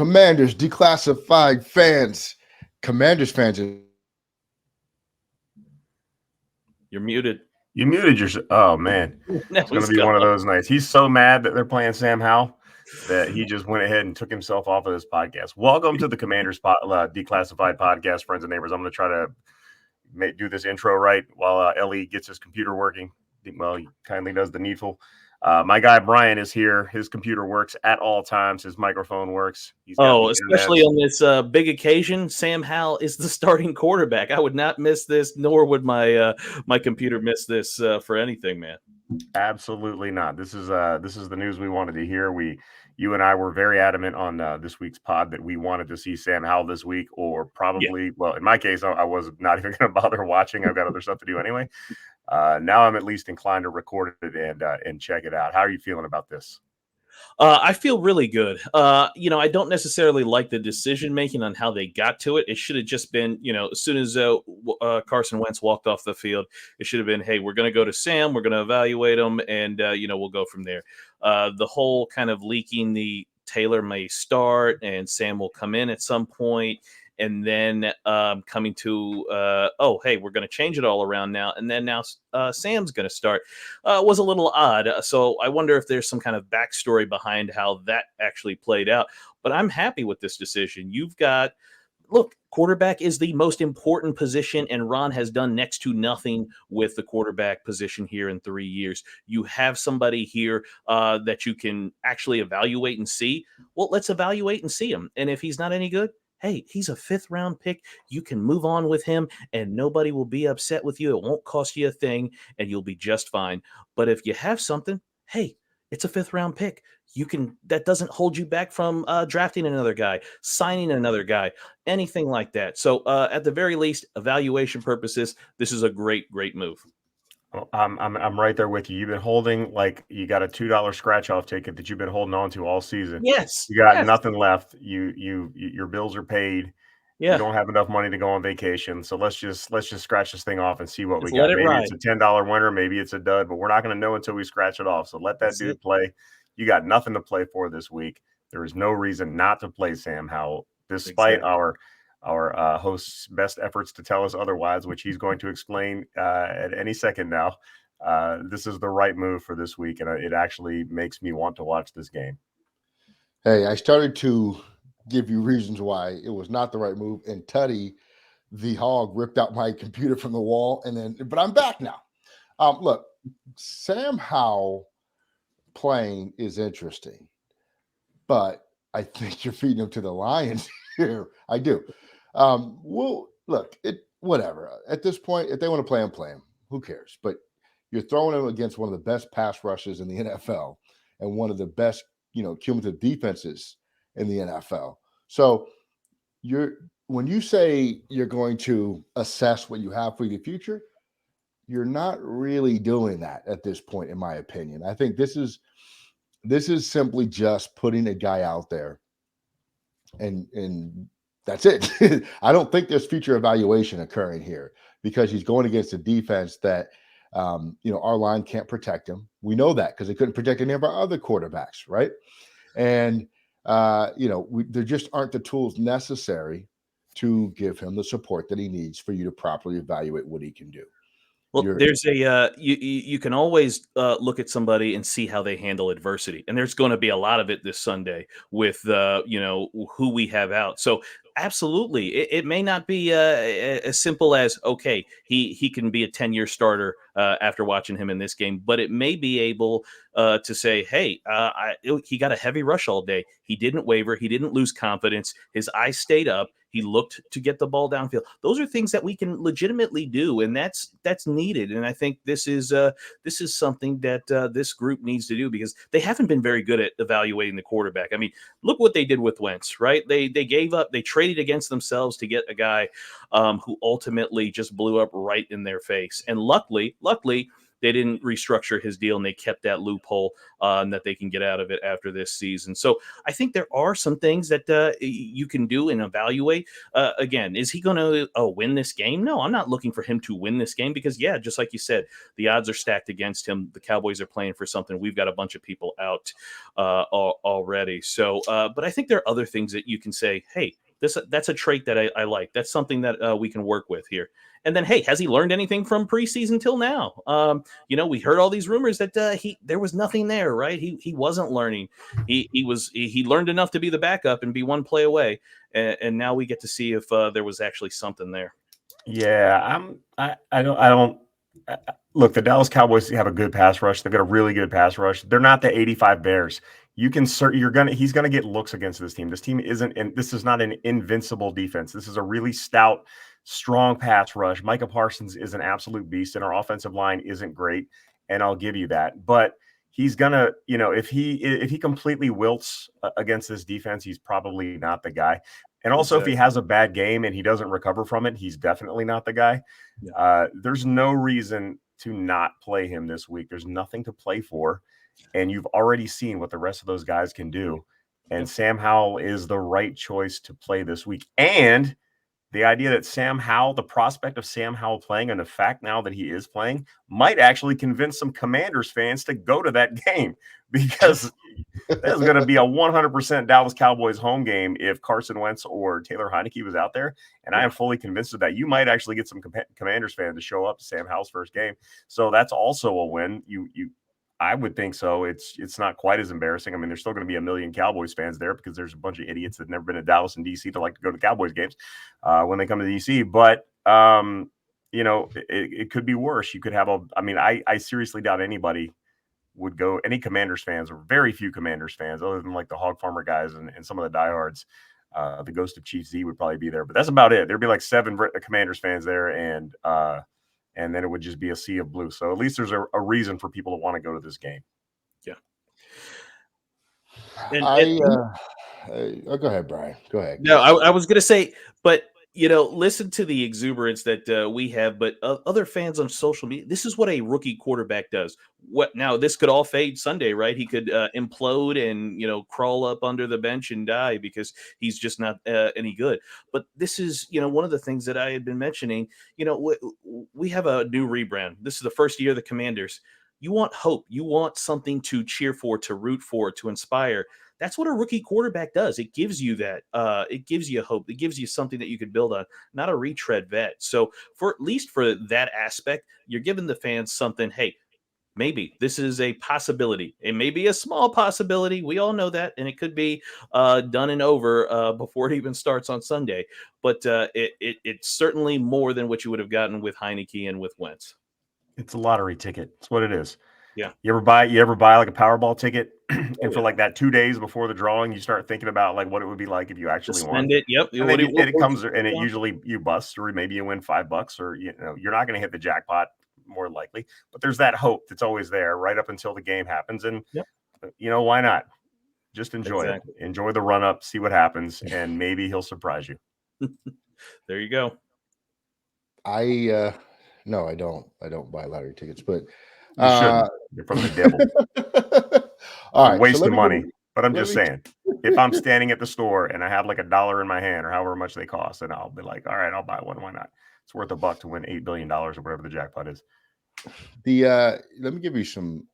Commanders, declassified fans, Commanders fans. You're muted. You muted yourself. Oh, man. Now It's going to he's be gone. one of those nights. He's so mad that they're playing Sam Howell that he just went ahead and took himself off of this podcast. Welcome to the Commanders Declassified Podcast, friends and neighbors. I'm going to try to do this intro right while Ellie gets his computer working. Well, he kindly does the needful. My guy Brian is here. His computer works at all times. His microphone works. He's got especially on this big occasion. Sam Howell is the starting quarterback. I would not miss this, nor would my my computer miss this for anything, man. Absolutely not. This is the news we wanted to hear. You and I were very adamant on this week's pod that we wanted to see Sam Howell this week, or probably, well, in my case, I was not even going to bother watching. I've got other stuff to do anyway. Now I'm at least inclined to record it and check it out. How are you feeling about this? I feel really good. I don't necessarily like the decision making on how they got to it. It should have just been, as soon as Carson Wentz walked off the field, it should have been, hey, we're going to go to Sam, we're going to evaluate him, and we'll go from there. The whole kind of leaking the Taylor may start and Sam will come in at some point. And then coming to, hey, we're going to change it all around now. And then now Sam's going to start was a little odd. So I wonder if there's some kind of backstory behind how that actually played out. But I'm happy with this decision. Look, quarterback is the most important position, and Ron has done next to nothing with the quarterback position here in 3 years. You have somebody here that you can actually evaluate and see. Well, let's evaluate and see him. And if he's not any good, hey, he's a 5th-round pick. You can move on with him, and nobody will be upset with you. It won't cost you a thing, and you'll be just fine. But if you have something, hey, it's a 5th-round pick. That doesn't hold you back from drafting another guy, signing another guy, anything like that. So at the very least, evaluation purposes, this is a great, great move. Well, I'm right there with you. You've been holding, like, you got a $2 scratch off ticket that you've been holding on to all season. Yes. You got nothing left. Your bills are paid. Yeah. You don't have enough money to go on vacation. So let's just scratch this thing off and see what we let got. it Maybe ride. it's a $10 winner, maybe it's a dud, but we're not going to know until we scratch it off. So let that dude play. You got nothing to play for this week. There is no reason not to play Sam Howell, despite our host's best efforts to tell us otherwise, which he's going to explain at any second now. This is the right move for this week, and it actually makes me want to watch this game. Hey, I started to give you reasons why it was not the right move, and Tutty, the hog, ripped out my computer from the wall, but I'm back now. Look, Sam Howell playing is interesting, but I think you're feeding him to the lions here. I do. Well, look, whatever. At this point, if they want to play him. Who cares? But you're throwing him against one of the best pass rushes in the NFL and one of the best, cumulative defenses in the NFL. So when you say you're going to assess what you have for the future, you're not really doing that at this point, in my opinion. I think this is simply just putting a guy out there, and that's it. I don't think there's future evaluation occurring here because he's going against a defense that, our line can't protect him. We know that because they couldn't protect any of our other quarterbacks, right? And, there just aren't the tools necessary to give him the support that he needs for you to properly evaluate what he can do. Well, there's you can always look at somebody and see how they handle adversity, and there's going to be a lot of it this Sunday with who we have out. So absolutely, it may not be as simple as okay, he can be a 10-year starter after watching him in this game, but it may be able to say, hey, he got a heavy rush all day. He didn't waver. He didn't lose confidence. His eyes stayed up. He looked to get the ball downfield. Those are things that we can legitimately do, and that's needed. And I think this is something that this group needs to do because they haven't been very good at evaluating the quarterback. I mean, look what they did with Wentz, right? They gave up. They traded against themselves to get a guy who ultimately just blew up right in their face. And luckily, they didn't restructure his deal, and they kept that loophole that they can get out of it after this season. So I think there are some things that you can do and evaluate. Again, is he going to win this game? No, I'm not looking for him to win this game because, yeah, just like you said, the odds are stacked against him. The Cowboys are playing for something. We've got a bunch of people out already. So, but I think there are other things that you can say, hey, that's a trait that I like. That's something that we can work with here. And then, hey, has he learned anything from preseason till now? We heard all these rumors that there was nothing there, right? He wasn't learning. He learned enough to be the backup and be one play away. And now we get to see if there was actually something there. Yeah, I don't. Look, the Dallas Cowboys have a good pass rush. They've got a really good pass rush. They're not the 85 Bears. He's gonna get looks against this team. This team isn't, and this is not an invincible defense. This is a really stout, strong pass rush. Micah Parsons is an absolute beast, and our offensive line isn't great, and I'll give you that. But he's gonna, if he completely wilts against this defense, he's probably not the guy. And also, if he has a bad game and he doesn't recover from it, he's definitely not the guy. Yeah. There's no reason to not play him this week. There's nothing to play for. And you've already seen what the rest of those guys can do. And Sam Howell is the right choice to play this week. And the idea that the prospect of Sam Howell playing, and the fact now that he is playing, might actually convince some Commanders fans to go to that game, because there's going to be a 100% Dallas Cowboys home game if Carson Wentz or Taylor Henicke was out there. And I am fully convinced of that. You might actually get some Commanders fans to show up to Sam Howell's first game. So that's also a win. I would think so. It's not quite as embarrassing. I mean, there's still going to be a million Cowboys fans there because there's a bunch of idiots that have never been to Dallas and DC to like to go to Cowboys games when they come to DC. But it could be worse. You could have I seriously doubt anybody would go. Any Commanders fans, or very few Commanders fans, other than like the Hog Farmer guys and some of the diehards. The Ghost of Chief Z would probably be there, but that's about it. There'd be like 7 Commanders fans there, and then it would just be a sea of blue. So at least there's a reason for people to want to go to this game. Yeah. Go ahead, Brian. Go ahead. No, I was going to say, but listen to the exuberance that we have, but other fans on social media, this is what a rookie quarterback does. Now this could all fade Sunday, right? He could implode and, crawl up under the bench and die because he's just not any good. But this is, one of the things that I had been mentioning, we have a new rebrand. This is the first year of the Commanders. You want hope. You want something to cheer for, to root for, to inspire. That's what a rookie quarterback does. It gives you that. It gives you hope. It gives you something that you could build on, not a retread vet. So at least for that aspect, you're giving the fans something. Hey, maybe this is a possibility. It may be a small possibility. We all know that. And it could be done and over before it even starts on Sunday. But it's certainly more than what you would have gotten with Heineke and with Wentz. It's a lottery ticket. That's what it is. Yeah. You ever buy like a Powerball ticket, and for like that 2 days before the drawing, you start thinking about like what it would be like if you actually won. It. Yep. And it comes, and it usually you bust, or maybe you win $5, or you're not going to hit the jackpot more likely. But there's that hope that's always there right up until the game happens, and why not? Just enjoy it. Enjoy the run up, see what happens, and maybe he'll surprise you. There you go. No, I don't. I don't buy lottery tickets, but. You shouldn't. You're from the devil. All right, wasting money. But I'm just saying, if I'm standing at the store and I have like $1 in my hand or however much they cost, then I'll be like, all right, I'll buy one. Why not? It's worth $1 to win $8 billion or whatever the jackpot is. Let me give you some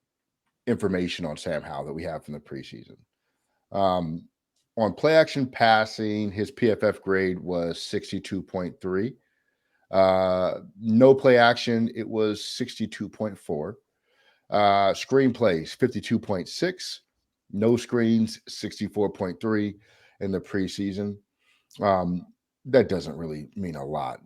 information on Sam Howell that we have from the preseason. On play action passing, his PFF grade was 62.3. No play action, it was 62.4. Screenplays 52.6. No screens 64.3 in the preseason. That doesn't really mean a lot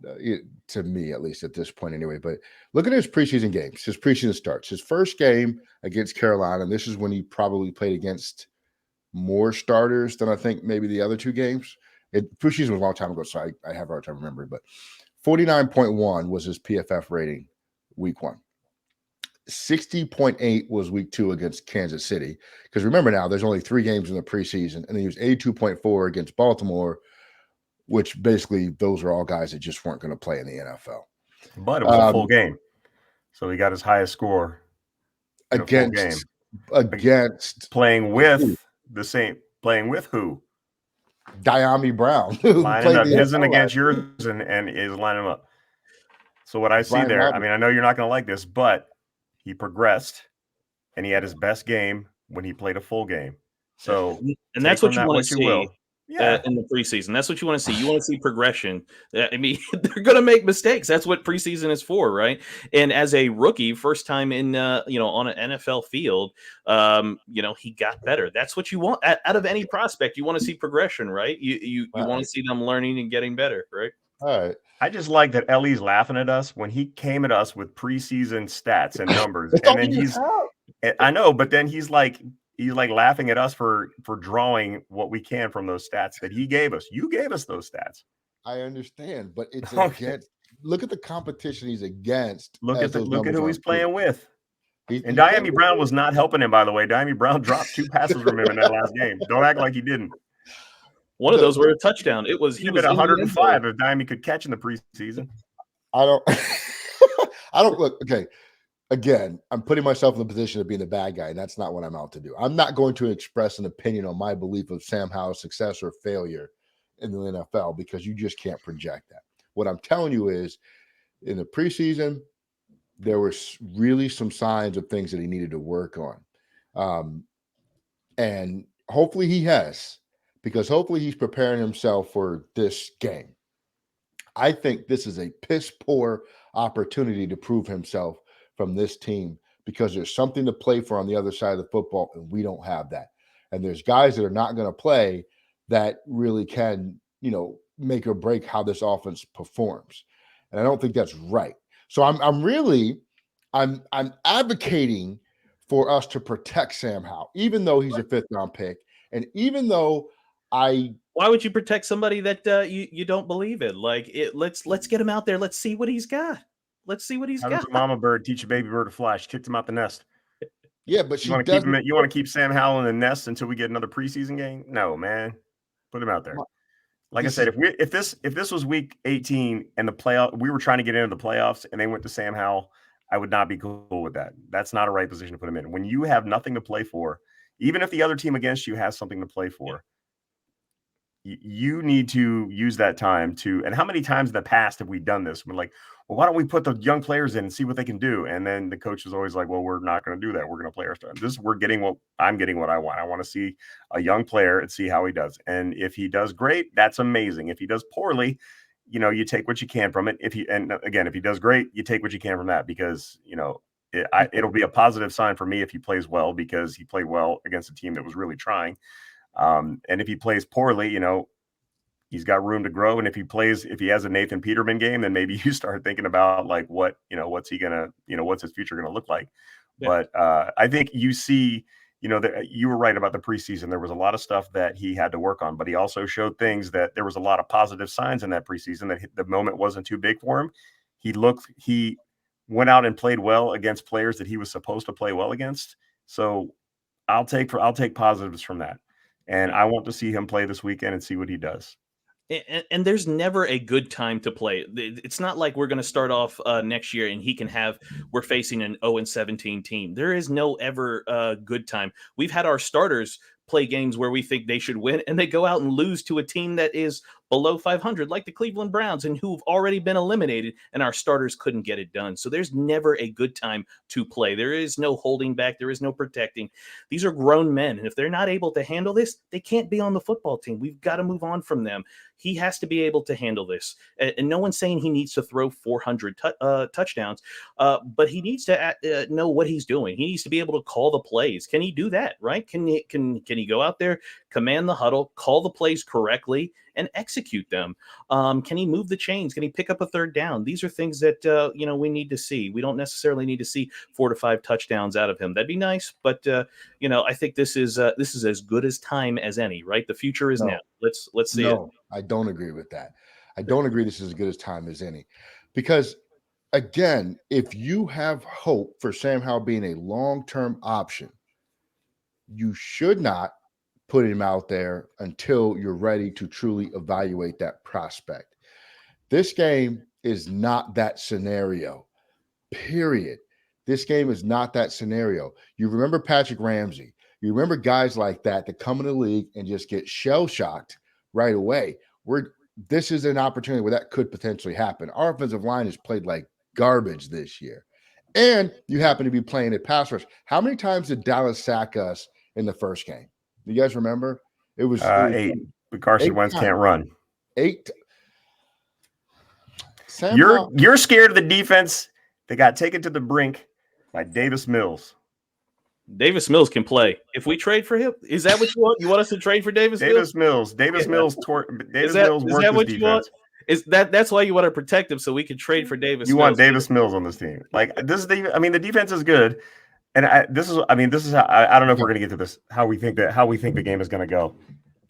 to me, at least at this point anyway. But look at his preseason games. His preseason starts. His first game against Carolina, and this is when he probably played against more starters than I think maybe the other 2 games. Preseason was a long time ago, so I have a hard time remembering. But 49.1 was his PFF rating week 1. 60.8 was week 2 against Kansas City. Because remember now, there's only 3 games in the preseason. And then he was 82.4 against Baltimore, which basically those are all guys that just weren't going to play in the NFL. But it was a full game. So he got his highest score in a full game against playing with who? Diami Brown, who Lining played up the his and NFL against last year. yours and is lining them up. So what I see Brian there, I Robinson. mean, I know you're not going to like this, but he progressed and he had his best game when he played a full game. So and that's what you want to see. Yeah. In the preseason, that's what you want to see. You want to see progression. I mean, they're going to make mistakes. That's what preseason is for, right? And as a rookie, first time in on an NFL field, he got better. That's what you want out of any prospect. You want to see progression, right? You want to see them learning and getting better, right? All right. I just like that Ellie's laughing at us when he came at us with preseason stats and numbers, and then I know, but then he's like laughing at us for drawing what we can from those stats that he gave us. You gave us those stats. I understand, but it's against. Look at the competition he's against. Look at who he's playing with. And Diami Brown was not helping him, by the way. Diami Brown dropped 2 passes from him in that last game. Don't act like he didn't. One of those were a touchdown. He was 105 if Diami could catch in the preseason. I don't look okay. Again, I'm putting myself in the position of being the bad guy, and that's not what I'm out to do. I'm not going to express an opinion on my belief of Sam Howell's success or failure in the NFL because you just can't project that. What I'm telling you is, in the preseason, there were really some signs of things that he needed to work on. And hopefully he has, because hopefully he's preparing himself for this game. I think this is a piss poor opportunity to prove himself from this team because there's something to play for on the other side of the football, and we don't have that. And there's guys that are not going to play that really can, make or break how this offense performs. And I don't think that's right. So I'm advocating for us to protect Sam Howell, even though he's a 5th-round pick, and even though why would you protect somebody that you don't believe in? Let's get him out there. Let's see what he's got. Let's see what he's got. How does a mama bird teach a baby bird to fly? She kicked him out the nest. Yeah, but you want to keep Sam Howell in the nest until we get another preseason game? No, man. Put him out there. Like I said, if this was week 18 and the playoff, we were trying to get into the playoffs and they went to Sam Howell, I would not be cool with that. That's not a right position to put him in. When you have nothing to play for, even if the other team against you has something to play for, you need to use that time to. And how many times in the past have we done this? We're like, well, why don't we put the young players in and see what they can do? And then the coach is always like, well, we're not going to do that. We're going to play our stuff. I'm getting what I want. I want to see a young player and see how he does. And if he does great, that's amazing. If he does poorly, you take what you can from it. If he does great, you take what you can from that because, it'll be a positive sign for me if he plays well because he played well against a team that was really trying. And if he plays poorly, he's got room to grow. And if he has a Nathan Peterman game, then maybe you start thinking about like what's he gonna, what's his future gonna look like. Yeah. But I think you see, that you were right about the preseason. There was a lot of stuff that he had to work on, but he also showed things that there was a lot of positive signs in that preseason that the moment wasn't too big for him. He went out and played well against players that he was supposed to play well against. So I'll take positives from that. And I want to see him play this weekend and see what he does. And there's never a good time to play. It's not like we're going to start off next year and we're facing an 0-17 team. There is no ever good time. We've had our starters play games where we think they should win, and they go out and lose to a team that is below 500, like the Cleveland Browns, and who've already been eliminated, and our starters couldn't get it done. So there's never a good time to play. There is no holding back. There is no protecting. These are grown men, and if they're not able to handle this, they can't be on the football team. We've got to move on from them. He has to be able to handle this. And no one's saying he needs to throw 400 touchdowns, but he needs to know what he's doing. He needs to be able to call the plays. Can he do that, right? Can he go out there, command the huddle, call the plays correctly, and execute them? Can he move the chains? Can he pick up a third down? These are things that we need to see. We don't necessarily need to see 4 to 5 touchdowns out of him. That'd be nice, but I think this is as good as time as any. Right, the future is now. Let's see it. I don't agree with that. I don't agree this is as good as time as any, because again, if you have hope for Sam Howell being a long-term option, you should not put him out there until you're ready to truly evaluate that prospect. This game is not that scenario. period. This game is not that scenario. You remember Patrick Ramsey. You remember guys like that come in the league and just get shell-shocked right away. This is an opportunity where that could potentially happen. Our offensive line has played like garbage this year. And you happen to be playing at pass rush. How many times did Dallas sack us in the first game? You guys remember? It was 8. But Carson Wentz can't run. 8. You're scared of the defense that got taken to the brink by Davis Mills. Davis Mills can play. If we trade for him, is that what you want? You want us to trade for Davis Mills? Davis Mills worked this defense. That's why you want to protect him so we can trade for Davis. You want Davis Mills on this team. Like the defense is good. And this is how I don't know if we're going to get to this, how we think the game is going to go.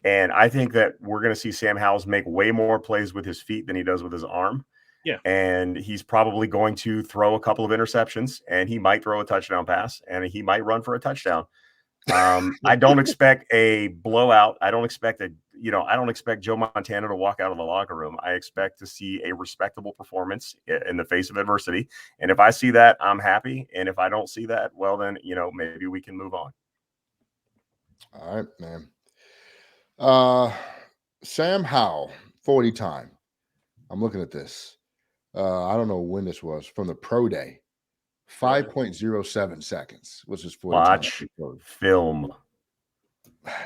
And I think that we're going to see Sam Howell make way more plays with his feet than he does with his arm. Yeah. And he's probably going to throw a couple of interceptions, and he might throw a touchdown pass, and he might run for a touchdown. I don't expect a blowout. I don't expect Joe Montana to walk out of the locker room. I expect to see a respectable performance in the face of adversity. And if I see that, I'm happy. And if I don't see that, well, then, maybe we can move on. All right, man. Sam Howell, 40 time. I'm looking at this. I don't know when this was, from the pro day. 5.07 seconds was his 40 Watch film.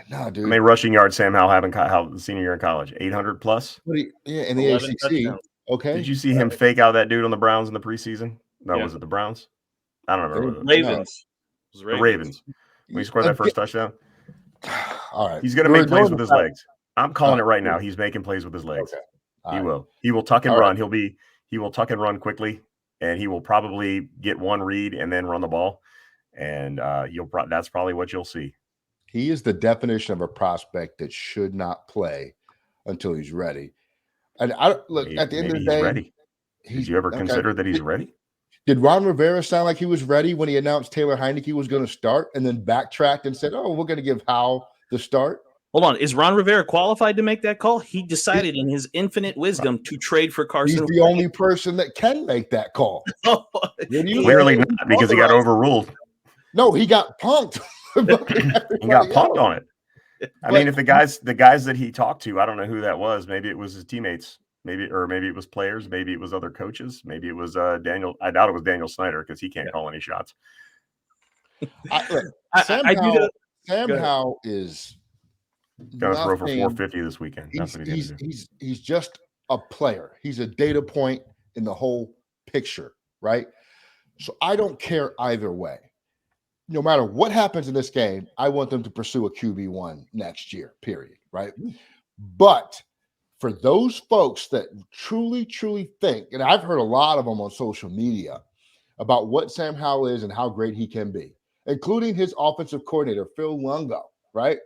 No, dude. I mean, rushing yards Sam Howell having the senior year in college, 800 plus. In the ACC. Touchdowns. Okay. Did you see him fake out that dude on the Browns in the preseason? No, was it the Browns? I don't remember. Ravens. The Ravens. When he scored that first touchdown. All right. He's going to make plays with his legs. I'm calling it right now. He's making plays with his legs. Okay. He will. He will tuck and run. He will tuck and run quickly, and he will probably get one read and then run the ball. And that's probably what you'll see. He is the definition of a prospect that should not play until he's ready. And at the end of the day, he's ready. Did you ever consider that he's ready? Did Ron Rivera sound like he was ready when he announced Taylor Henicke was going to start and then backtracked and said, "Oh, we're going to give Howell the start"? Hold on. Is Ron Rivera qualified to make that call? He decided in his infinite wisdom to trade for Carson. He's the only person that can make that call. Clearly not, because he got overruled. No, he got punked. He got punked on it. I mean, if the guys that he talked to, I don't know who that was. Maybe it was his teammates. Maybe it was players. Maybe it was other coaches. Maybe it was Daniel. I doubt it was Daniel Snyder because he can't call any shots. Sam Howell is going to throw for 450 this weekend. He's just a player. He's a data point in the whole picture, right? So I don't care either way. No matter what happens in this game, I want them to pursue a QB1 next year, period, right? But for those folks that truly, truly think, and I've heard a lot of them on social media about what Sam Howell is and how great he can be, including his offensive coordinator, Phil Longo, right?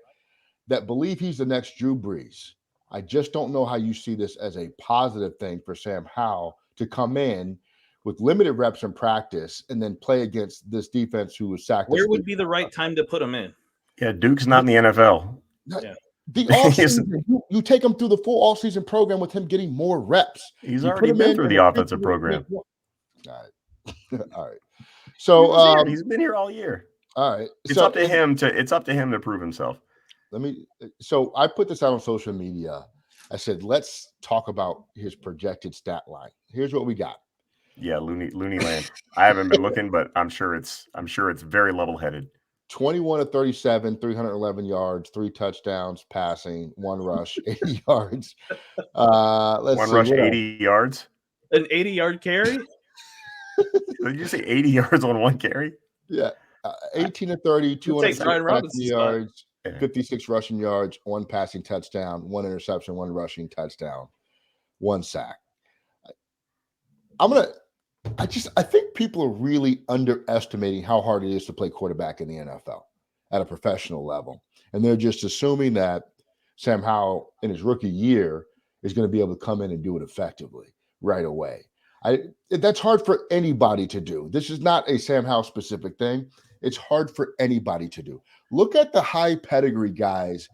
That believe he's the next Drew Brees. I just don't know how you see this as a positive thing for Sam Howell to come in with limited reps in practice and then play against this defense who was sacked. Where would be the right time to put him in? Yeah, Duke's not in the NFL. Yeah. The offseason, you take him through the full offseason program with him getting more reps. He's already been through the offensive program. All right. All right. So he's been here all year. All right. It's up to him to prove himself. So I put this out on social media. I said, let's talk about his projected stat line. Here's what we got. Yeah, Looney Land. I haven't been looking, but I'm sure it's very level-headed. 21 of 37, 311 yards, 3 touchdowns, passing, 1 rush, 80 yards. One rush, 80 yards. An 80-yard carry? Did you say 80 yards on one carry? Yeah. 18 of 30, 265 yards, 56 rushing yards, 1 passing touchdown, 1 interception, 1 rushing touchdown, 1 sack. I think people are really underestimating how hard it is to play quarterback in the NFL at a professional level. And they're just assuming that Sam Howell in his rookie year is going to be able to come in and do it effectively right away. That's hard for anybody to do. This is not a Sam Howell specific thing. It's hard for anybody to do. Look at the high pedigree guys.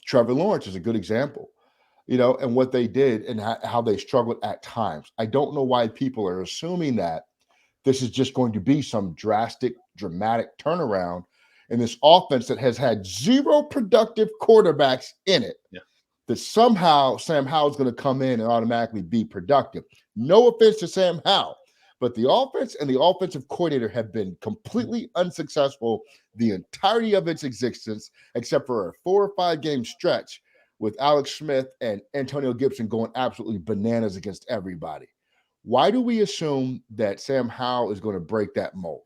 Trevor Lawrence is a good example. And what they did and how they struggled at times. I don't know why people are assuming that this is just going to be some dramatic turnaround in this offense that has had 0 productive quarterbacks in it. Yeah. That somehow Sam Howell is going to come in and automatically be productive. No offense to Sam Howell, but the offense and the offensive coordinator have been completely unsuccessful the entirety of its existence, except for a 4 or 5 game stretch with Alex Smith and Antonio Gibson going absolutely bananas against everybody. Why do we assume that Sam Howell is going to break that mold?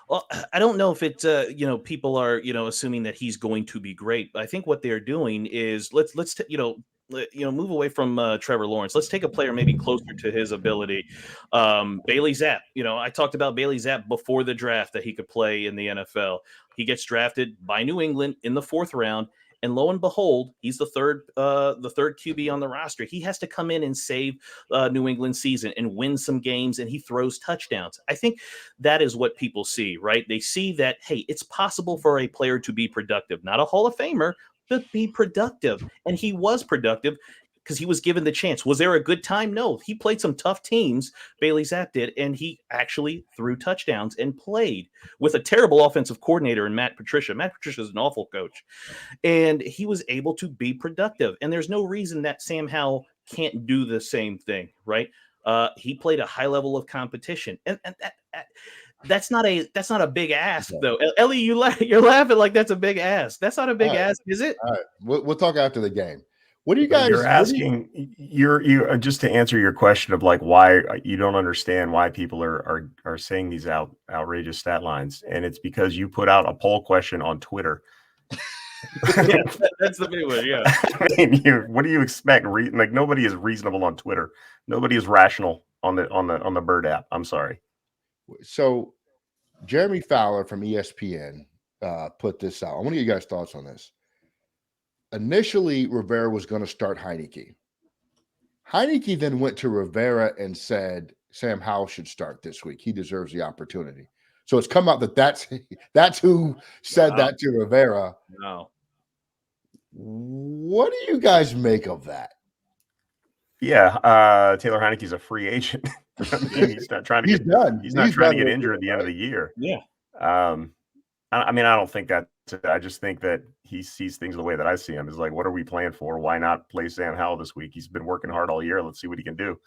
Well, I don't know if it's people are assuming that he's going to be great. I think what they're doing is let's move away from Trevor Lawrence. Let's take a player maybe closer to his ability. Bailey Zapp. I talked about Bailey Zapp before the draft that he could play in the NFL. He gets drafted by New England in the 4th round. And lo and behold, he's the third QB on the roster. He has to come in and save New England's season and win some games, and he throws touchdowns. I think that is what people see, right? They see that, hey, it's possible for a player to be productive, not a Hall of Famer, but be productive. And he was productive because he was given the chance. Was there a good time? No. He played some tough teams, Bailey Zapp did, and he actually threw touchdowns and played with a terrible offensive coordinator in Matt Patricia. Matt Patricia is an awful coach. And he was able to be productive. And there's no reason that Sam Howell can't do the same thing, right? He played a high level of competition. And that's not a big ask, though. Ellie, you're laughing like that's a big ask. That's not a big ask, is it? All right. We'll talk after the game. What do you guys? You're asking. You just to answer your question of like why you don't understand why people are saying these outrageous stat lines, and it's because you put out a poll question on Twitter. Yeah, that's the big one. Yeah. I mean, what do you expect? Like nobody is reasonable on Twitter. Nobody is rational on the Bird app. I'm sorry. So, Jeremy Fowler from ESPN put this out. I want to get you guys' thoughts on this. Initially, Rivera was going to start Henicke. Henicke then went to Rivera and said, Sam Howell should start this week. He deserves the opportunity. So it's come out that that's who said that to Rivera. No. What do you guys make of that? Yeah, Taylor Heinicke's a free agent. He's not trying to He's get done. He's not trying to get injured at the end of the year. Yeah. I mean, I don't think that. I just think that he sees things the way that I see him. Is like, what are we playing for? Why not play Sam Howell this week? He's been working hard all year. Let's see what he can do.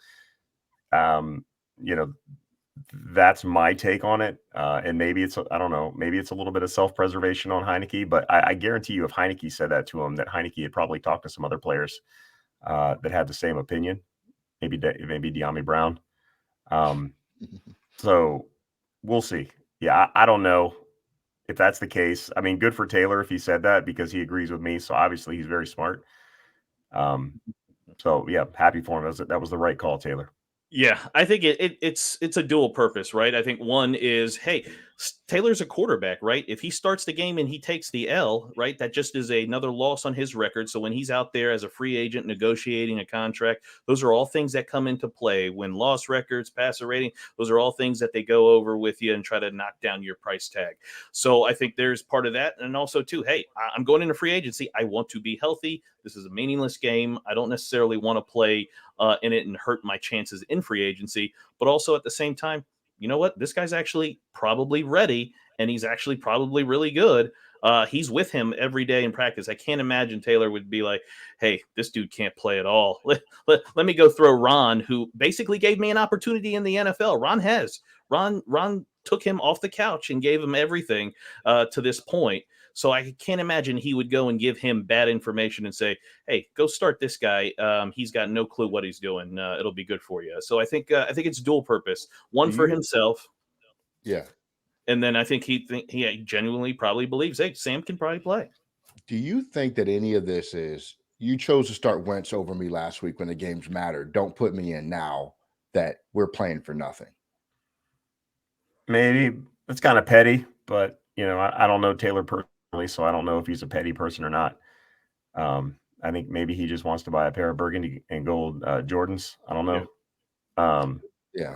That's my take on it. And maybe I don't know. Maybe it's a little bit of self-preservation on Heinicke. But I guarantee you, if Heinicke said that to him, that Heinicke had probably talked to some other players that had the same opinion. Maybe De'Ami Brown. So we'll see. Yeah, I don't know if that's the case. I mean, good for Taylor if he said that because he agrees with me. So obviously he's very smart. So yeah, happy for him. That was the right call, Taylor. Yeah, I think it's a dual purpose, right? I think one is, hey, Taylor's a quarterback, right? If he starts the game and he takes the L, right, that just is another loss on his record. So when he's out there as a free agent negotiating a contract, those are all things that come into play. When loss records, passer rating, those are all things that they go over with you and try to knock down your price tag. So I think there's part of that. And also, too, hey, I'm going into free agency. I want to be healthy. This is a meaningless game. I don't necessarily want to play in it and hurt my chances in free agency. But also at the same time, you know what? This guy's actually probably ready, and he's actually probably really good. He's with him every day in practice. I can't imagine Taylor would be like, hey, this dude can't play at all. Let me go throw Ron, who basically gave me an opportunity in the NFL. Ron took him off the couch and gave him everything to this point. So I can't imagine he would go and give him bad information and say, hey, go start this guy. He's got no clue what he's doing. It'll be good for you. So I think it's dual purpose. One for himself. Yeah. And then I think he genuinely probably believes, hey, Sam can probably play. Do you think that any of this is you chose to start Wentz over me last week when the games mattered? Don't put me in now that we're playing for nothing. Maybe it's kind of petty, but I don't know Taylor personally, so I don't know if he's a petty person or not. I think maybe he just wants to buy a pair of burgundy and gold Jordans. I don't know. Yeah.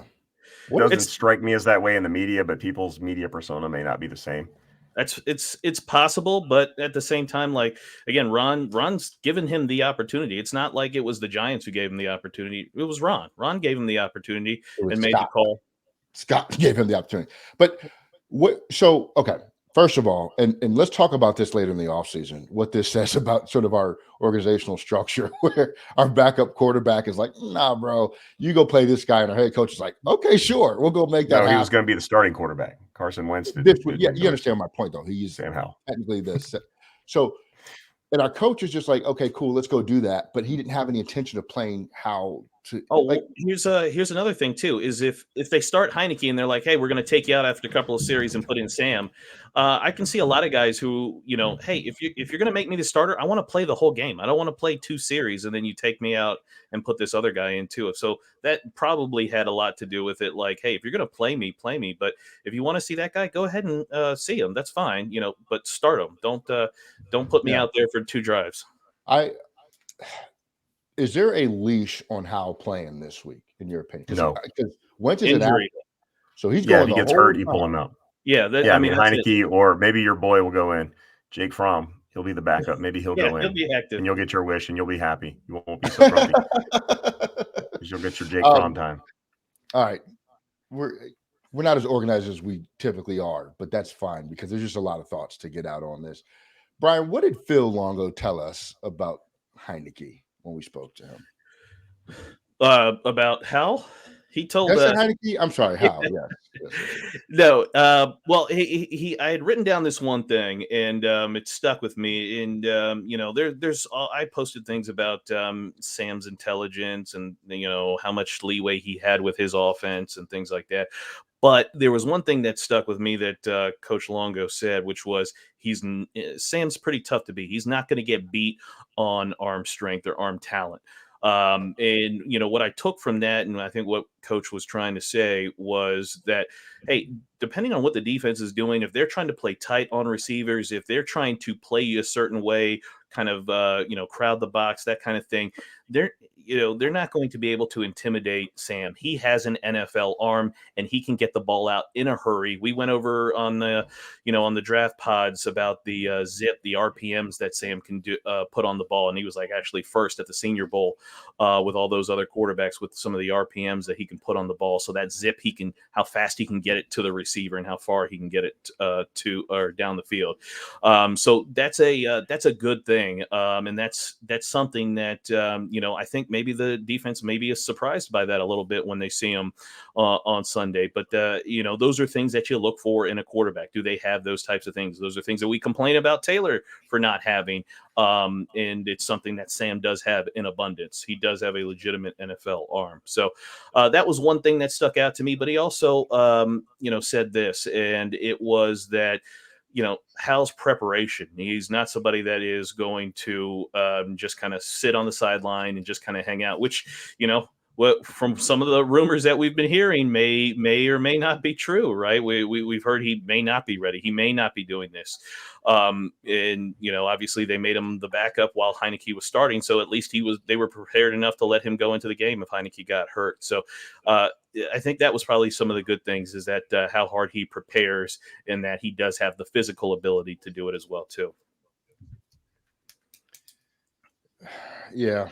It doesn't strike me as that way in the media, but people's media persona may not be the same. It's possible, but at the same time, like again, Ron's given him the opportunity. It's not like it was the Giants who gave him the opportunity. It was Ron. Ron gave him the opportunity and made the call. Scott gave him the opportunity. But okay. First of all, and let's talk about this later in the offseason, what this says about sort of our organizational structure, where our backup quarterback is like, nah, bro, you go play this guy. And our head coach is like, okay, sure, we'll go make that happen. He was going to be the starting quarterback. Carson Wentz you understand my point, though. He's Sam Howell. Technically so, and our coach is just like, okay, cool, let's go do that. But he didn't have any intention of playing how to. Oh, well, here's another thing too, is if they start Heineke and they're like, hey, we're going to take you out after a couple of series and put in Sam, I can see a lot of guys who, hey, if you're going to make me the starter, I want to play the whole game. I don't want to play 2 series and then you take me out and put this other guy into it. So that probably had a lot to do with it. Like, hey, if you're going to play me, play me. But if you want to see that guy, go ahead and see him. That's fine, but start him. Don't put me out there for 2 drives. Is there a leash on Howell playing this week, in your opinion? No. Because Wentz is injury. So he's going. If he gets hurt, you pull him out. Yeah, I mean Heineke, or maybe your boy will go in. Jake Fromm, he'll be the backup. Maybe he'll go in. He'll be active. And you'll get your wish, and you'll be happy. You won't be so grumpy. You'll get your Jake Fromm time. All right, we're not as organized as we typically are, but that's fine because there's just a lot of thoughts to get out on this. Brian, what did Phil Longo tell us about Heineke when we spoke to him? About Hal? He told Heineke. I'm sorry, Hal. Yes. No. Well, I had written down this one thing, and it stuck with me. And there's I posted things about Sam's intelligence and how much leeway he had with his offense and things like that. But there was one thing that stuck with me that Coach Longo said, which was Sam's pretty tough to beat. He's not going to get beat on arm strength or arm talent. And what I took from that, and I think what Coach was trying to say was that, hey, depending on what the defense is doing, if they're trying to play tight on receivers, if they're trying to play you a certain way, kind of crowd the box, that kind of thing, they're not going to be able to intimidate Sam. He has an NFL arm and he can get the ball out in a hurry. We went over on the draft pods about the zip, the RPMs that Sam can do, put on the ball. And he was like actually first at the Senior Bowl with all those other quarterbacks with some of the RPMs that he can put on the ball. So that zip, how fast he can get it to the receiver and how far he can get it to or down the field. So that's a good thing. And that's something that, I think maybe the defense maybe is surprised by that a little bit when they see him on Sunday. But, those are things that you look for in a quarterback. Do they have those types of things? Those are things that we complain about Taylor for not having. And it's something that Sam does have in abundance. He does have a legitimate NFL arm. So that was one thing that stuck out to me. But he also, said this, and it was that, Hal's preparation. He's not somebody that is going to just kind of sit on the sideline and just kind of hang out, which, what from some of the rumors that we've been hearing may or may not be true, right? We've heard he may not be ready. He may not be doing this. And, obviously they made him the backup while Heineke was starting. So at least they were prepared enough to let him go into the game if Heineke got hurt. So I think that was probably some of the good things, is that how hard he prepares and that he does have the physical ability to do it as well, too. Yeah.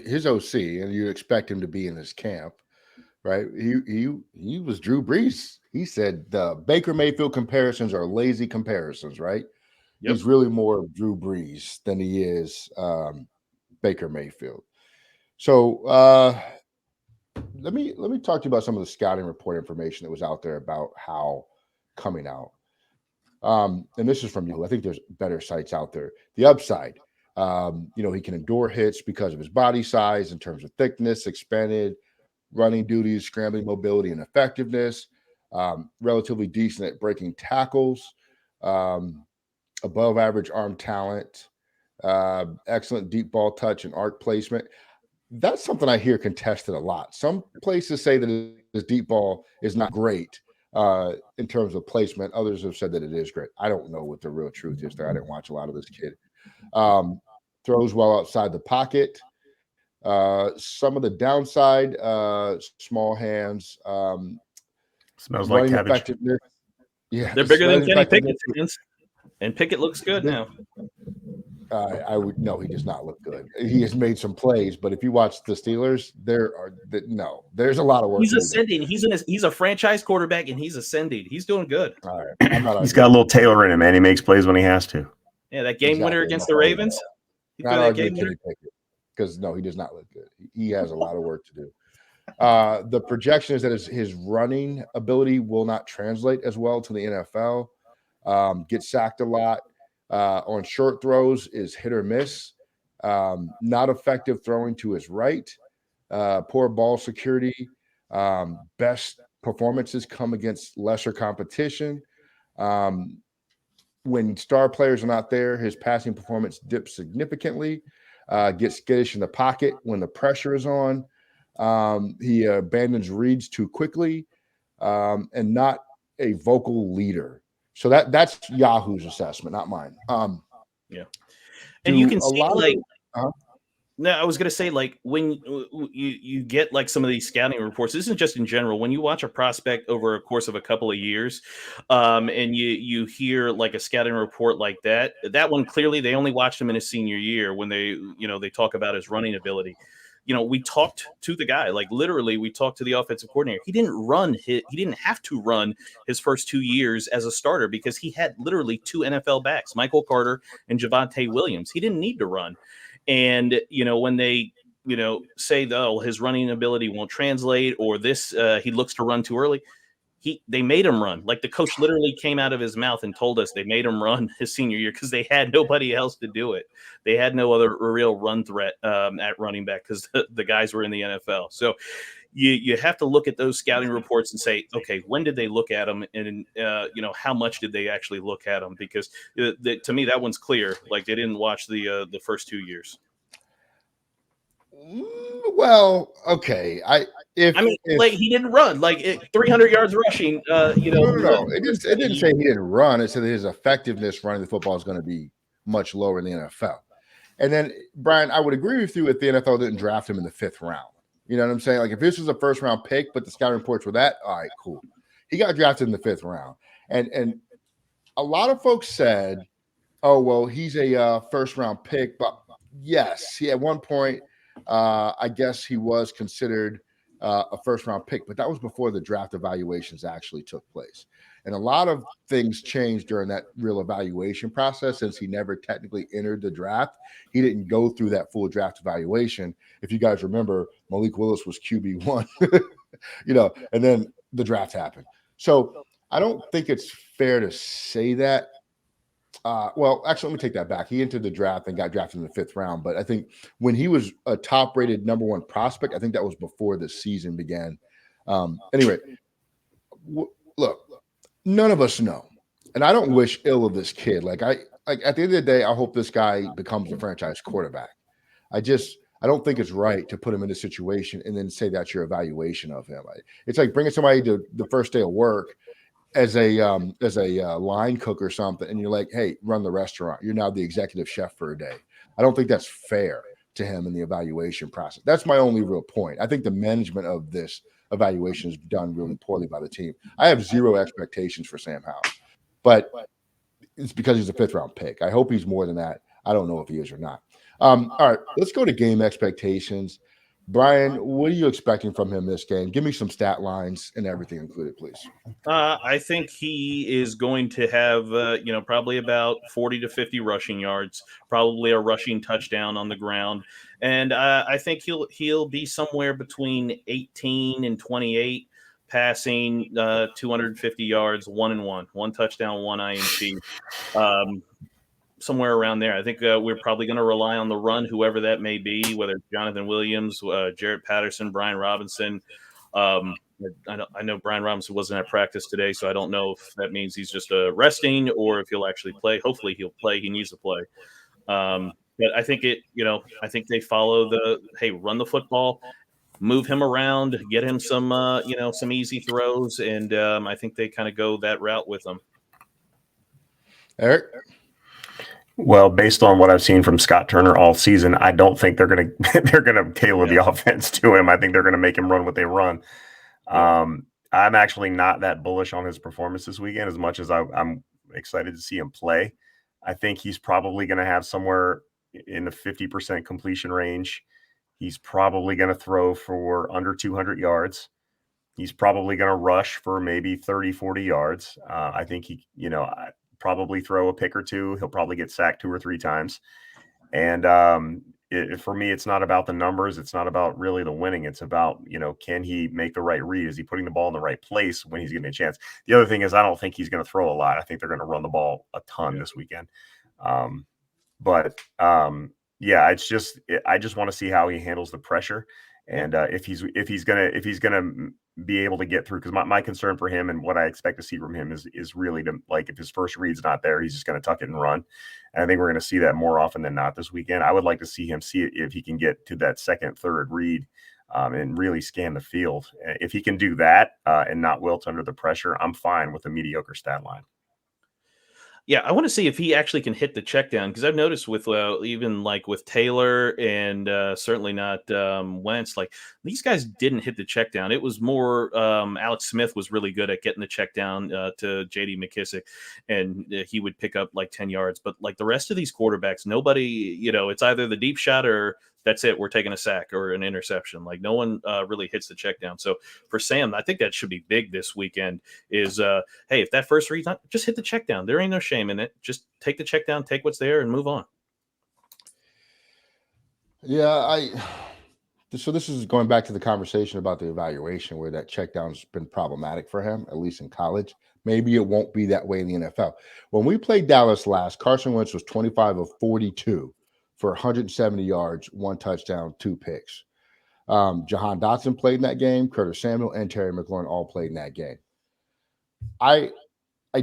His OC, and you expect him to be in his camp, right? He was Drew Brees. He said the Baker Mayfield comparisons are lazy comparisons, right? Yep. He's really more Drew Brees than he is Baker Mayfield. So let me talk to you about some of the scouting report information that was out there about how coming out. And this is from you. I think there's better sites out there. The upside. He can endure hits because of his body size in terms of thickness, expanded running duties, scrambling mobility, and effectiveness. Relatively decent at breaking tackles, above average arm talent, excellent deep ball touch and arc placement. That's something I hear contested a lot. Some places say that his deep ball is not great in terms of placement. Others have said that it is great. I don't know what the real truth is there. I didn't watch a lot of this kid. Throws well outside the pocket. Some of the downside, small hands. Smells like cabbage. Yeah, they're bigger than Kenny Pickett's hands, and Pickett looks good now. I would no, he does not look good. He has made some plays, but if you watch the Steelers, there's a lot of work He's to do there. ascending. He's a franchise quarterback, and he's ascending. He's doing good. All right, I'm not He's got a little Taylor in him, and he makes plays when he has to. Yeah, that game winner against the Ravens. He not threw that arguing game Kenny winner. Pickett because no, he does not look good. He has a lot of work to do. The projection is that his running ability will not translate as well to the NFL. Gets sacked a lot. On short throws is hit or miss. Not effective throwing to his right. Poor ball security. Best performances come against lesser competition. When star players are not there, his passing performance dips significantly. Gets skittish in the pocket when the pressure is on. He abandons reads too quickly, and not a vocal leader. So that's Yahoo's assessment, not mine. Yeah, and you can see like. Uh-huh. No, I was going to say, like, when you get like some of these scouting reports, this isn't just in general. When you watch a prospect over a course of a couple of years, and you hear like a scouting report like that one clearly they only watched him in his senior year when they talk about his running ability. We talked to the guy, like literally, we talked to the offensive coordinator. He didn't have to run his first 2 years as a starter because he had literally 2 NFL backs, Michael Carter and Javonte Williams. He didn't need to run. And, when they, say, though, his running ability won't translate or this, he looks to run too early. They made him run. Like the coach literally came out of his mouth and told us they made him run his senior year because they had nobody else to do it. They had no other real run threat at running back because the guys were in the NFL. So you have to look at those scouting reports and say, okay, when did they look at them? And, how much did they actually look at them? Because to me, that one's clear. Like they didn't watch the first 2 years. Well, okay. Like he didn't run like 300 yards rushing. No. It didn't say he didn't run. It said that his effectiveness running the football is going to be much lower in the NFL. And then, Brian, I would agree with you if the NFL didn't draft him in the 5th round. You know what I'm saying? Like if this was a first round pick, but the scouting reports were that, all right, cool. He got drafted in the 5th round. And a lot of folks said, oh, well, he's a first round pick. But yes, he at one point, I guess he was considered a first round pick, but that was before the draft evaluations actually took place. And a lot of things changed during that real evaluation process since he never technically entered the draft. He didn't go through that full draft evaluation. If you guys remember, Malik Willis was QB1, and then the draft happened. So I don't think it's fair to say that. Well, actually, let me take that back. He entered the draft and got drafted in the 5th round. But I think when he was a top-rated number 1 prospect, I think that was before the season began. Anyway, look, none of us know, and I don't wish ill of this kid. Like at the end of the day, I hope this guy becomes a franchise quarterback. I don't think it's right to put him in a situation and then say that's your evaluation of him. It's like bringing somebody to the first day of work as a line cook or something, and you're like, hey, run the restaurant. You're now the executive chef for a day. I don't think that's fair to him in the evaluation process. That's my only real point. I think the management of this evaluation is done really poorly by the team. I have zero expectations for Sam Howell, but it's because he's a 5th round pick. I hope he's more than that. I don't know if he is or not. All right, let's go to game expectations. Brian, what are you expecting from him this game? Give me some stat lines and everything included, please. I think he is going to have, probably about 40 to 50 rushing yards, probably a rushing touchdown on the ground. And I think he'll be somewhere between 18 and 28, passing 250 yards, 1 touchdown, 1 INT. Somewhere around there. I think we're probably going to rely on the run, whoever that may be, whether it's Jonathan Williams, Jarrett Patterson, Brian Robinson. I know Brian Robinson wasn't at practice today, so I don't know if that means he's just resting or if he'll actually play. Hopefully he'll play. He needs to play. But I think I think they follow run the football, move him around, get him some easy throws. And I think they kind of go that route with him. Eric? Well, based on what I've seen from Scott Turner all season, I don't think they're gonna tailor the offense to him. I think they're gonna make him run what they run. I'm actually not that bullish on his performance this weekend as much as I'm excited to see him play. I think he's probably going to have somewhere in the 50% completion range. He's probably going to throw for under 200 yards. He's probably going to rush for maybe 30, 40 yards. I think he, probably throw a pick or two. He'll probably get sacked 2 or 3 times. And for me, it's not about the numbers. It's not about really the winning. It's about, can he make the right read? Is he putting the ball in the right place when he's getting a chance? The other thing is I don't think he's going to throw a lot. I think they're going to run the ball a ton this weekend. Yeah, I just want to see how he handles the pressure. And if he's gonna be able to get through, because my concern for him and what I expect to see from him is really to, like, if his first read's not there, he's just going to tuck it and run. And I think we're going to see that more often than not this weekend. I would like to see him if he can get to that second, third read and really scan the field. If he can do that and not wilt under the pressure, I'm fine with a mediocre stat line. Yeah, I want to see if he actually can hit the check down, because I've noticed with even like with Taylor and certainly not Wentz, like these guys didn't hit the check down. It was more Alex Smith was really good at getting the check down to J.D. McKissick, and he would pick up like 10 yards. But like the rest of these quarterbacks, nobody, it's either the deep shot or that's it. We're taking a sack or an interception. Like no one really hits the check down. So for Sam, I think that should be big this weekend is, hey, if that first read's not, just hit the check down. There ain't no shame in it. Just take the check down, take what's there and move on. Yeah. So this is going back to the conversation about the evaluation where that check down's been problematic for him, at least in college. Maybe it won't be that way in the NFL. When we played Dallas last, Carson Wentz was 25 of 42. For 170 yards, 1 touchdown, 2 picks. Jahan Dotson played in that game. Curtis Samuel and Terry McLaurin all played in that game. I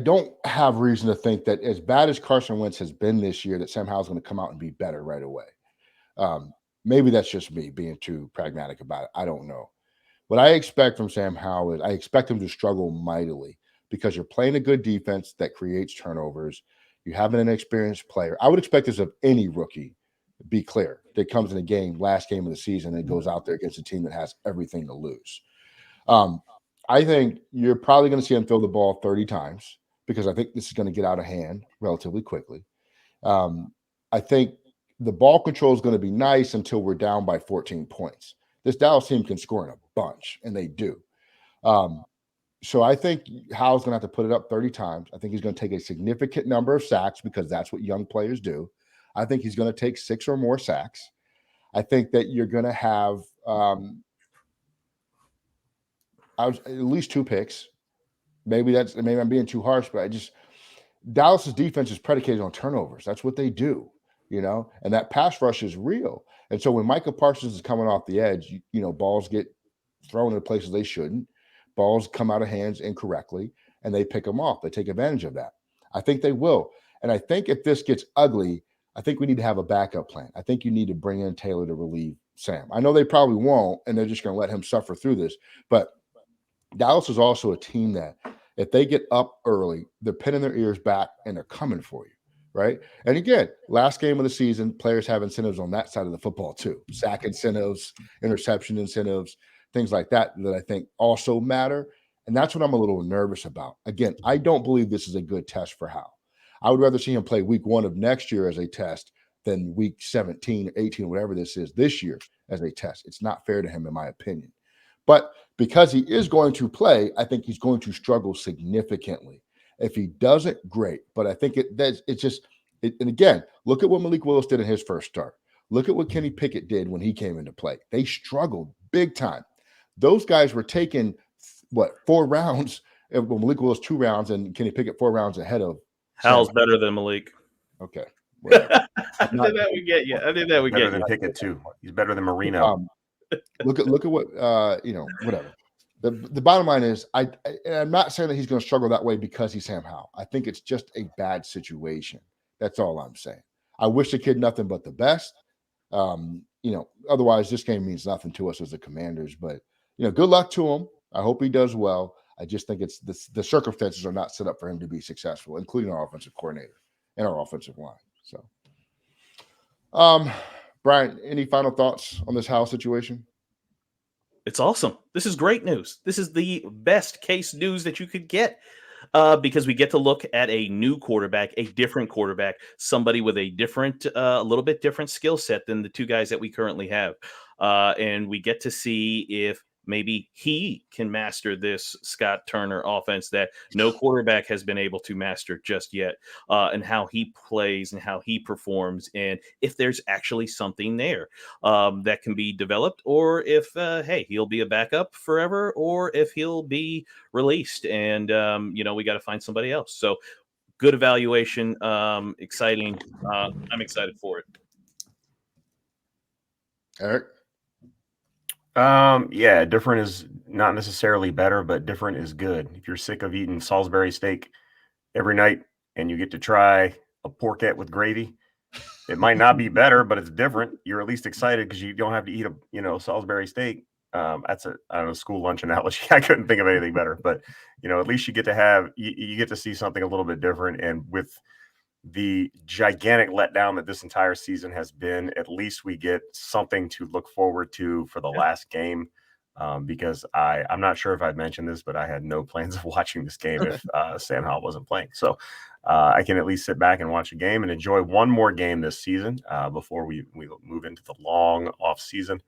don't have reason to think that as bad as Carson Wentz has been this year, that Sam Howell's going to come out and be better right away. Maybe that's just me being too pragmatic about it. I don't know. What I expect from Sam Howell is I expect him to struggle mightily because you're playing a good defense that creates turnovers. You have an inexperienced player. I would expect this of any rookie. Be clear, that comes in a game, last game of the season, and goes out there against a team that has everything to lose. I think you're probably going to see him throw the ball 30 times because I think this is going to get out of hand relatively quickly. I think the ball control is going to be nice until we're down by 14 points. This Dallas team can score in a bunch, and they do. So I think Howell's going to have to put it up 30 times. I think he's going to take a significant number of sacks because that's what young players do. I think he's going to take 6 or more sacks. I think that you're going to have at least 2 picks. Maybe I'm being too harsh, but Dallas's defense is predicated on turnovers. That's what they do, and that pass rush is real. And so when Micah Parsons is coming off the edge, balls get thrown into places they shouldn't. Balls come out of hands incorrectly, and they pick them off. They take advantage of that. I think they will. And I think if this gets ugly, I think we need to have a backup plan. I think you need to bring in Taylor to relieve Sam. I know they probably won't, and they're just going to let him suffer through this. But Dallas is also a team that if they get up early, they're pinning their ears back, and they're coming for you, right? And again, last game of the season, players have incentives on that side of the football too. Sack incentives, interception incentives, things like that I think also matter. And that's what I'm a little nervous about. Again, I don't believe this is a good test for Howell. I would rather see him play week 1 of next year as a test than week 17, 18, whatever this is, this year as a test. It's not fair to him, in my opinion. But because he is going to play, I think he's going to struggle significantly. If he doesn't, great. But I think and again, look at what Malik Willis did in his first start. Look at what Kenny Pickett did when he came into play. They struggled big time. Those guys were taken, 4 rounds? Well, Malik Willis 2 rounds and Kenny Pickett 4 rounds ahead of Howell's better than Malik. Okay. I think that would get you. Better than Pickett too. He's better than Marino. Look at what whatever. The bottom line is I'm not saying that he's going to struggle that way because he's Sam Howell. I think it's just a bad situation. That's all I'm saying. I wish the kid nothing but the best. Otherwise this game means nothing to us as the Commanders. But good luck to him. I hope he does well. I just think it's the circumstances are not set up for him to be successful, including our offensive coordinator and our offensive line. So, Brian, any final thoughts on this Howell situation? It's awesome. This is great news. This is the best case news that you could get. Because we get to look at a new quarterback, a different quarterback, somebody with a different, a little bit different skill set than the two guys that we currently have. And we get to see if maybe he can master this Scott Turner offense that no quarterback has been able to master just yet, and how he plays and how he performs, and if there's actually something there that can be developed, or if, hey, he'll be a backup forever, or if he'll be released and, we got to find somebody else. So good evaluation, exciting. I'm excited for it. Eric? Yeah, different is not necessarily better, but different is good. If you're sick of eating Salisbury steak every night and you get to try a porkette with gravy, it might not be better, but it's different. You're at least excited because you don't have to eat a Salisbury steak. That's a, I don't know, school lunch analogy. I couldn't think of anything better, but at least you get to have, you get to see something a little bit different. And with the gigantic letdown that this entire season has been, at least we get something to look forward to for the last game. Because I'm not sure if I've mentioned this, but I had no plans of watching this game if Sam Howell wasn't playing. So I can at least sit back and watch a game and enjoy one more game this season before we move into the long off season.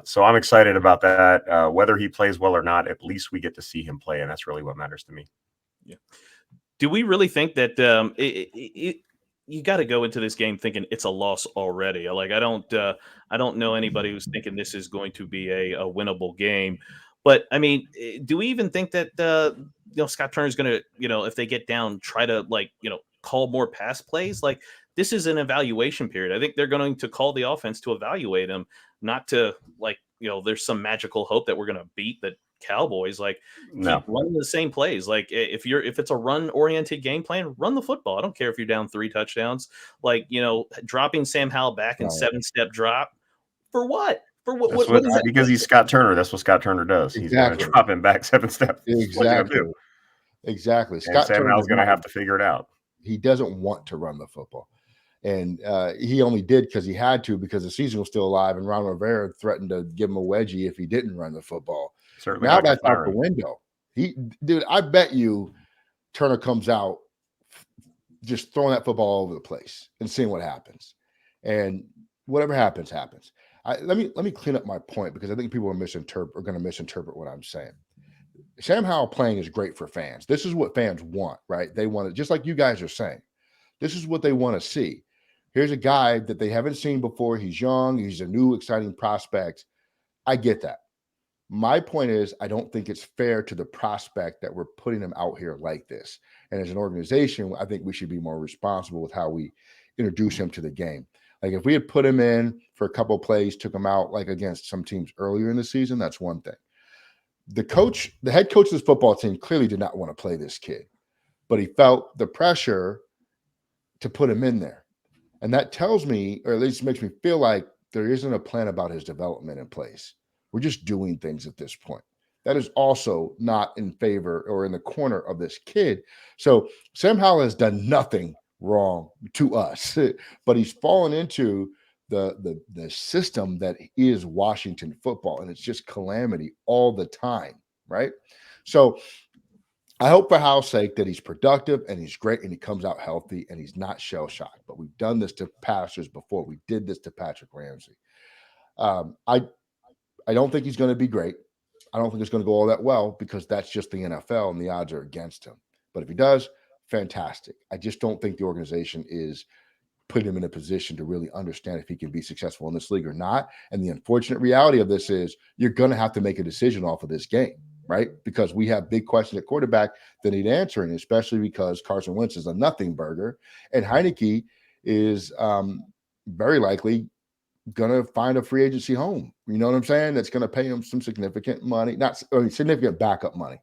So I'm excited about that. Whether he plays well or not, at least we get to see him play, and that's really what matters to me. Yeah. Do we really think that you got to go into this game thinking it's a loss already? Like, I don't know anybody who's thinking this is going to be a winnable game. But I mean, do we even think that Scott Turner's going to, if they get down, try to call more pass plays? Like, this is an evaluation period. I think they're going to call the offense to evaluate him, not to there's some magical hope that we're going to beat the Cowboys. Like, keep running the same plays. Like, if it's a run oriented game plan, run the football. I don't care if you're down 3 touchdowns. Like, dropping Sam Howell back in 7-step drop for what? For what is that? Because he's Scott Turner. That's what Scott Turner does. He's going to drop him back 7 steps. Exactly. Scott Sam Howell's going to have to figure it out. He doesn't want to run the football. And he only did because he had to, because the season was still alive, and Ron Rivera threatened to give him a wedgie if he didn't run the football. Certainly now that's out the window. Dude, I bet you Turner comes out just throwing that football all over the place and seeing what happens. And whatever happens, happens. Let me clean up my point, because I think people are going to misinterpret what I'm saying. Sam Howell playing is great for fans. This is what fans want, right? They want it, just like you guys are saying. This is what they want to see. Here's a guy that they haven't seen before. He's young. He's a new, exciting prospect. I get that. My point is, I don't think it's fair to the prospect that we're putting him out here like this. And as an organization, I think we should be more responsible with how we introduce him to the game. Like, if we had put him in for a couple of plays, took him out like against some teams earlier in the season, that's one thing. The head coach of this football team clearly did not want to play this kid, but he felt the pressure to put him in there. And that tells me, or at least makes me feel like, there isn't a plan about his development in place. We're just doing things at this point. That is also not in favor or in the corner of this kid. So Sam Howell has done nothing wrong to us, but he's fallen into the system that is Washington football, and it's just calamity all the time, right? So I hope for Howell's sake that he's productive and he's great and he comes out healthy and he's not shell-shocked. But we've done this to passers before. We did this to Patrick Ramsey. I don't think he's going to be great. I don't think it's going to go all that well, because that's just the NFL and the odds are against him. But if he does, fantastic. I just don't think the organization is putting him in a position to really understand if he can be successful in this league or not. And the unfortunate reality of this is you're going to have to make a decision off of this game, right? Because we have big questions at quarterback that need answering, especially because Carson Wentz is a nothing burger, and Henicke is very likely going to find a free agency home. You know what I'm saying? That's going to pay him some significant money, significant backup money,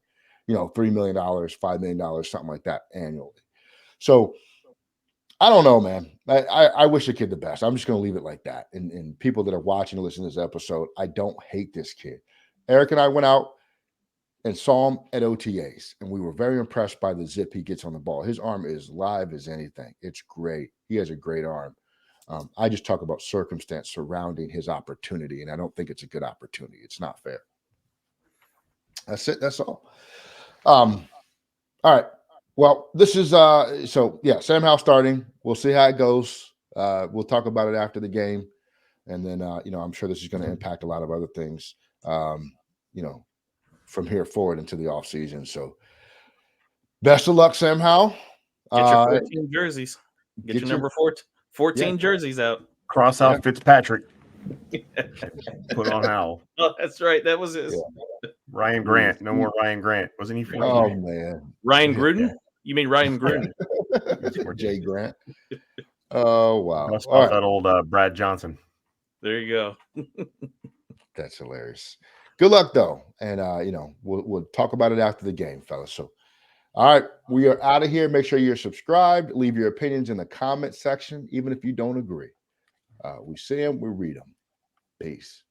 $3 million, $5 million, something like that annually. So I don't know, man. I wish the kid the best. I'm just going to leave it like that. And people that are watching and listening to this episode, I don't hate this kid. Eric and I went out and saw him at OTAs, and we were very impressed by the zip he gets on the ball. His arm is live as anything. It's great. He has a great arm. I just talk about circumstance surrounding his opportunity, and I don't think it's a good opportunity. It's not fair. That's it. That's all. All right. Well, this is so yeah, Sam Howell starting. We'll see how it goes. We'll talk about it after the game. And then I'm sure this is going to impact a lot of other things, from here forward into the offseason. So best of luck, Sam Howell. Get your 14 jerseys. Get your number 14 jerseys out. Cross out Fitzpatrick. Put on Howell. Oh, that's right. That was his. Yeah. Ryan Grant. No more Ryan Grant. Wasn't he 14? Oh, man. Ryan Gruden? You mean Ryan Gruden? Jay Grant. Oh, wow. Cross off that old Brad Johnson. There you go. That's hilarious. Good luck, though. And, we'll talk about it after the game, fellas. So, all right, we are out of here. Make sure you're subscribed. Leave your opinions in the comment section, even if you don't agree. We see them, we read them. Peace.